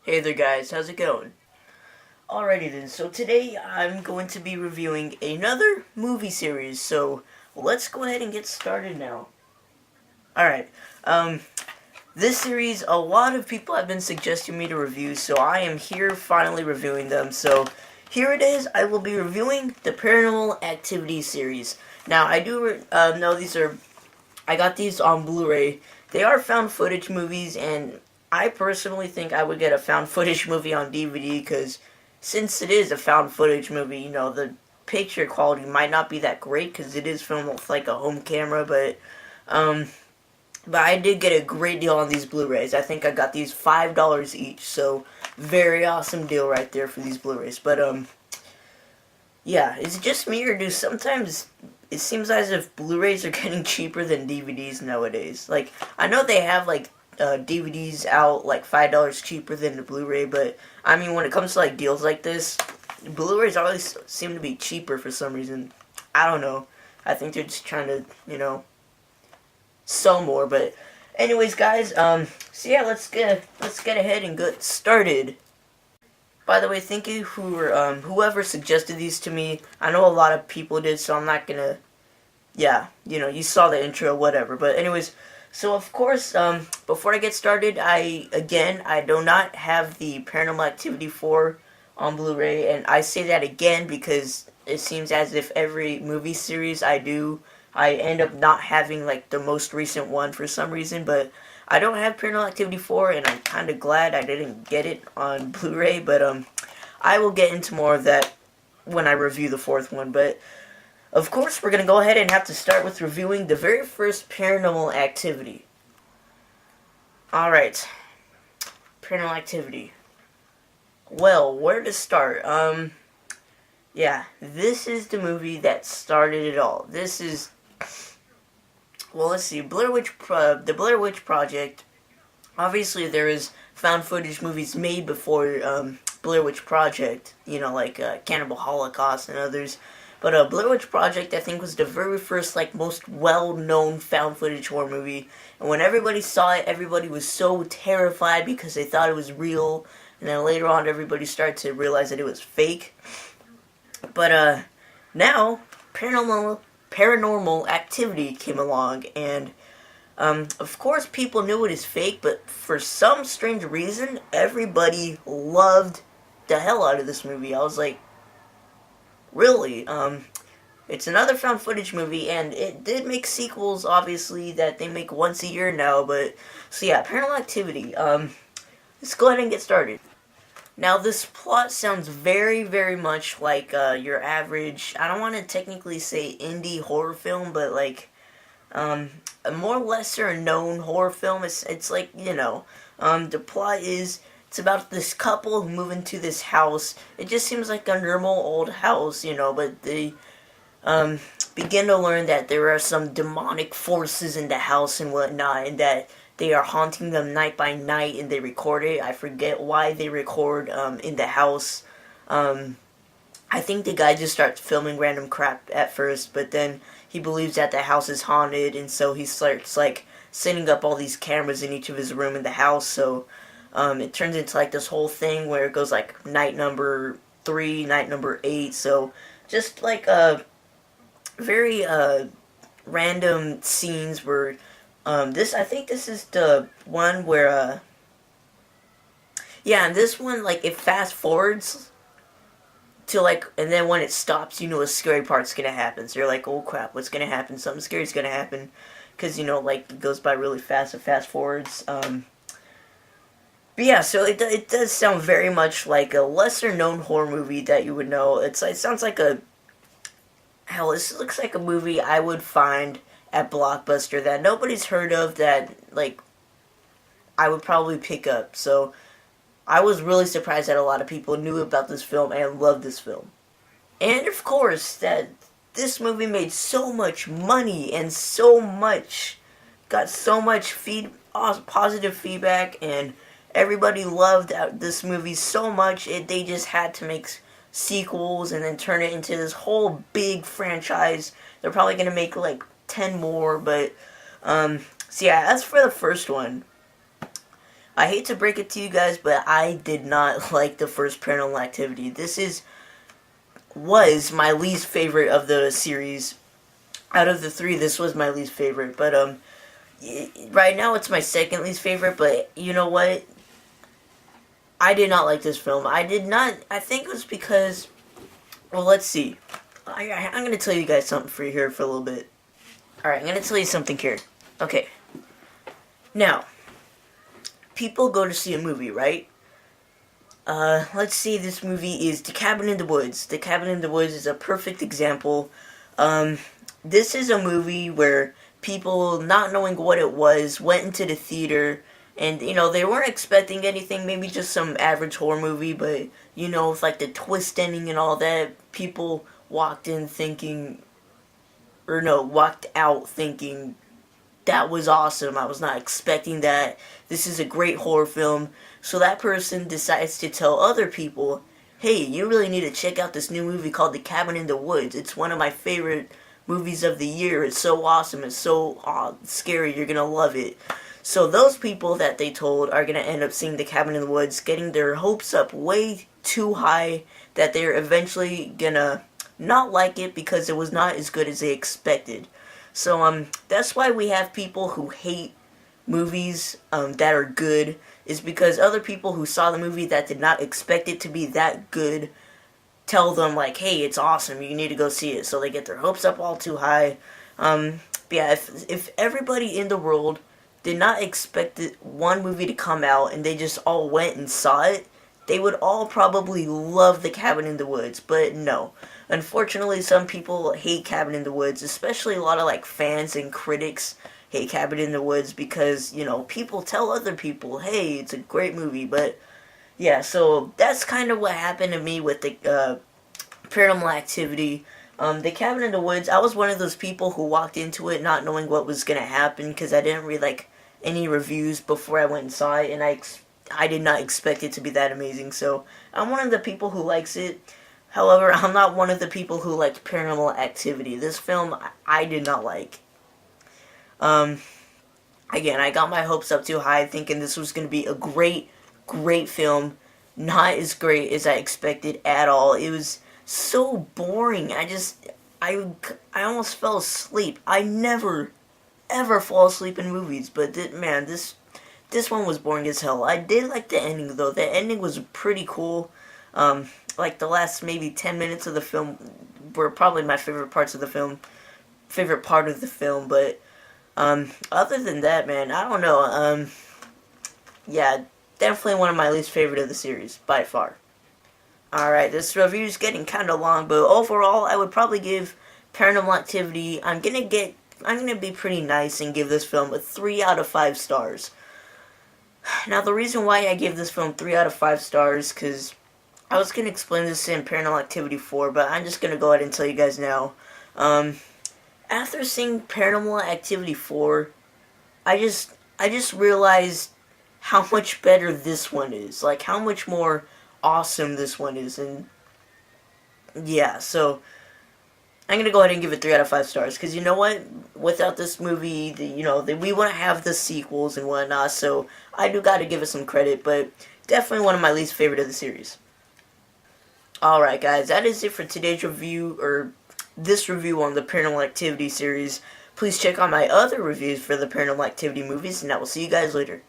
Hey there guys, how's it going? Alrighty then, so today I'm going to be reviewing another movie series, so let's go ahead and get started now. Alright, this series, a lot of people have been suggesting me to review, so I am here finally reviewing them, so here it is. I will be reviewing the Paranormal Activity series. Now, I do know I got these on Blu-ray. They are found footage movies, and I personally think I would get a found footage movie on DVD, because since it is a found footage movie, the picture quality might not be that great, because it is filmed with, like, a home camera, but I did get a great deal on these Blu-rays. I think I got these $5 each, so very awesome deal right there for these Blu-rays. But, yeah, is it just me, or do sometimes it seems as if Blu-rays are getting cheaper than DVDs nowadays? Like, I know they have, like, DVDs out, like, $5 cheaper than the Blu-ray, but, I mean, when it comes to, like, deals like this, Blu-rays always seem to be cheaper for some reason. I don't know. I think they're just trying to, sell more, but anyways, guys, so yeah, let's get ahead and get started. By the way, thank you whoever suggested these to me. I know a lot of people did, so I'm not gonna, yeah, you saw the intro, whatever, but anyways, so of course, before I get started, I do not have the Paranormal Activity 4 on Blu-ray, and I say that again because it seems as if every movie series I end up not having, like, the most recent one for some reason, but I don't have Paranormal Activity 4, and I'm kind of glad I didn't get it on Blu-ray, but, I will get into more of that when I review the fourth one, but, of course, we're going to go ahead and have to start with reviewing the very first Paranormal Activity. Alright. Paranormal Activity. Well, where to start? Yeah, this is the movie that started it all. This is... Well, let's see. The Blair Witch Project. Obviously, there is found footage movies made before Blair Witch Project. Like Cannibal Holocaust and others. But Blair Witch Project, I think, was the very first, like, most well-known found footage horror movie. And when everybody saw it, everybody was so terrified because they thought it was real. And then later on, everybody started to realize that it was fake. But now, Paranormal Activity came along, and of course people knew it is fake, but for some strange reason, everybody loved the hell out of this movie. I was like, really? It's another found footage movie, and it did make sequels, obviously, that they make once a year now, but, so yeah, Paranormal Activity. Let's go ahead and get started. Now, this plot sounds very, very much like your average, I don't want to technically say indie horror film, but like a more lesser-known horror film. It's like, the plot is, it's about this couple who move into this house. It just seems like a normal old house, but they begin to learn that there are some demonic forces in the house and whatnot, and that they are haunting them night by night, and they record it. I forget why they record in the house. I think the guy just starts filming random crap at first, but then he believes that the house is haunted, and so he starts, like, setting up all these cameras in each of his room in the house, so it turns into, like, this whole thing where it goes, like, night number 3, night number 8, so just, like, very random scenes where I think this is the one where, yeah, and this one, like, it fast forwards to, like, and then when it stops, a scary part's gonna happen, so you're like, oh crap, what's gonna happen? Something scary's gonna happen, because, like, it goes by really fast, and fast forwards, but yeah, so it does sound very much like a lesser-known horror movie that you would know. It sounds like hell, this looks like a movie I would find at Blockbuster that nobody's heard of, that, like, I would probably pick up. So I was really surprised that a lot of people knew about this film and loved this film. And of course, that this movie made so much money and got so much positive feedback, and everybody loved this movie so much, they just had to make sequels and then turn it into this whole big franchise. They're probably going to make, like, 10 more, but, so yeah, as for the first one, I hate to break it to you guys, but I did not like the first Paranormal Activity. Was my least favorite of the series. Out of the three, this was my least favorite. But right now it's my second least favorite. But you know what? I did not like this film. I did not. I think it was because. Well, let's see. I'm gonna tell you guys something for here for a little bit. All right, I'm gonna tell you something here. Okay. Now, people go to see a movie, right? Let's see, this movie is The Cabin in the Woods. The Cabin in the Woods is a perfect example. This is a movie where people, not knowing what it was, went into the theater, and, you know, they weren't expecting anything, maybe just some average horror movie, but, you know, with, like, the twist ending and all that, people walked out thinking, that was awesome. I was not expecting that. This is a great horror film. So that person decides to tell other people, hey, you really need to check out this new movie called The Cabin in the Woods. It's one of my favorite movies of the year. It's so awesome. It's so scary. You're going to love it. So those people that they told are going to end up seeing The Cabin in the Woods, getting their hopes up way too high that they're eventually going to not like it because it was not as good as they expected. So, that's why we have people who hate movies, that are good, is because other people who saw the movie that did not expect it to be that good tell them, like, hey, it's awesome, you need to go see it, so they get their hopes up all too high. Yeah, if everybody in the world did not expect one movie to come out and they just all went and saw it, they would all probably love The Cabin in the Woods, but no. Unfortunately, some people hate Cabin in the Woods, especially a lot of, like, fans and critics hate Cabin in the Woods because, you know, people tell other people, hey, it's a great movie, but, yeah, so that's kind of what happened to me with the Paranormal Activity. The Cabin in the Woods, I was one of those people who walked into it not knowing what was going to happen because I didn't read, like, any reviews before I went and saw it, and I did not expect it to be that amazing, so I'm one of the people who likes it. However, I'm not one of the people who liked Paranormal Activity. This film, I did not like. Again, I got my hopes up too high, thinking this was going to be a great, great film. Not as great as I expected at all. It was so boring. I almost fell asleep. I never, ever fall asleep in movies, but this one was boring as hell. I did like the ending, though. The ending was pretty cool. Like, the last maybe 10 minutes of the film were probably my favorite part of the film, but, other than that, man, I don't know, yeah, definitely one of my least favorite of the series, by far. Alright, this review is getting kinda long, but overall, I would probably give Paranormal Activity, I'm gonna be pretty nice and give this film a 3 out of 5 stars. Now, the reason why I give this film 3 out of 5 stars, because I was going to explain this in Paranormal Activity 4, but I'm just going to go ahead and tell you guys now. After seeing Paranormal Activity 4, I just realized how much better this one is. Like, how much more awesome this one is. And, yeah, so I'm going to go ahead and give it 3 out of 5 stars. Because you know what? Without this movie, we wouldn't have the sequels and whatnot. So I do got to give it some credit. But definitely one of my least favorite of the series. Alright guys, that is it for today's review, or this review on the Paranormal Activity series. Please check out my other reviews for the Paranormal Activity movies, and I will see you guys later.